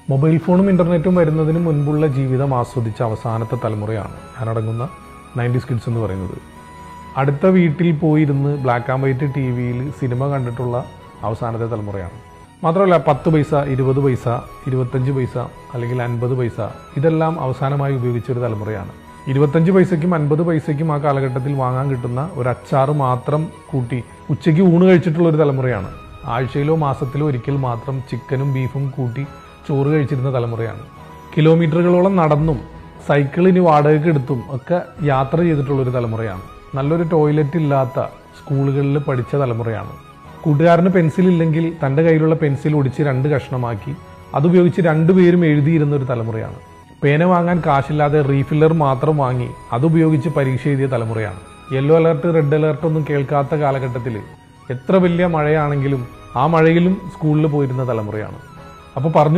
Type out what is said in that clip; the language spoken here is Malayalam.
മൊബൈൽ ഫോണും ഇൻ്റർനെറ്റും വരുന്നതിന് മുൻപുള്ള ജീവിതം ആസ്വദിച്ച അവസാനത്തെ തലമുറയാണ് ഞാനടങ്ങുന്ന 90s കിഡ്സ് എന്ന് പറയുന്നത്. അടുത്ത വീട്ടിൽ പോയിരുന്ന് ബ്ലാക്ക് ആൻഡ് വൈറ്റ് ടി വിയിൽ സിനിമ കണ്ടിട്ടുള്ള അവസാനത്തെ തലമുറയാണ്. മാത്രമല്ല 10 പൈസ, 20 പൈസ, 25 പൈസ അല്ലെങ്കിൽ 50 പൈസ ഇതെല്ലാം അവസാനമായി ഉപയോഗിച്ചൊരു തലമുറയാണ്. 25 പൈസയ്ക്കും 50 പൈസയ്ക്കും ആ കാലഘട്ടത്തിൽ വാങ്ങാൻ കിട്ടുന്ന ഒരു അച്ചാറ് മാത്രം കൂട്ടി ഉച്ചയ്ക്ക് ഊണ് കഴിച്ചിട്ടുള്ള ഒരു തലമുറയാണ്. ആഴ്ചയിലോ മാസത്തിലോ ഒരിക്കൽ മാത്രം ചിക്കനും ബീഫും കൂട്ടി ചോറ് കഴിച്ചിരുന്ന തലമുറയാണ്. കിലോമീറ്ററുകളോളം നടന്നും സൈക്കിളിന് വാടകയ്ക്ക് എടുത്തും ഒക്കെ യാത്ര ചെയ്തിട്ടുള്ളൊരു തലമുറയാണ്. നല്ലൊരു ടോയ്ലറ്റ് ഇല്ലാത്ത സ്കൂളുകളിൽ പഠിച്ച തലമുറയാണ്. കൂട്ടുകാരന് പെൻസിൽ ഇല്ലെങ്കിൽ തൻ്റെ കയ്യിലുള്ള പെൻസിൽ ഒടിച്ച് 2 കഷ്ണമാക്കി അതുപയോഗിച്ച് 2 പേരും എഴുതിയിരുന്ന ഒരു തലമുറയാണ്. പേന വാങ്ങാൻ കാശില്ലാതെ റീഫില്ലർ മാത്രം വാങ്ങി അതുപയോഗിച്ച് പരീക്ഷ എഴുതിയ തലമുറയാണ്. യെല്ലോ അലർട്ട്, റെഡ് അലർട്ട് ഒന്നും കേൾക്കാത്ത കാലഘട്ടത്തിൽ എത്ര വലിയ മഴയാണെങ്കിലും ആ മഴയിലും സ്കൂളിൽ പോയിരുന്ന തലമുറയാണ്. അപ്പോൾ പറഞ്ഞു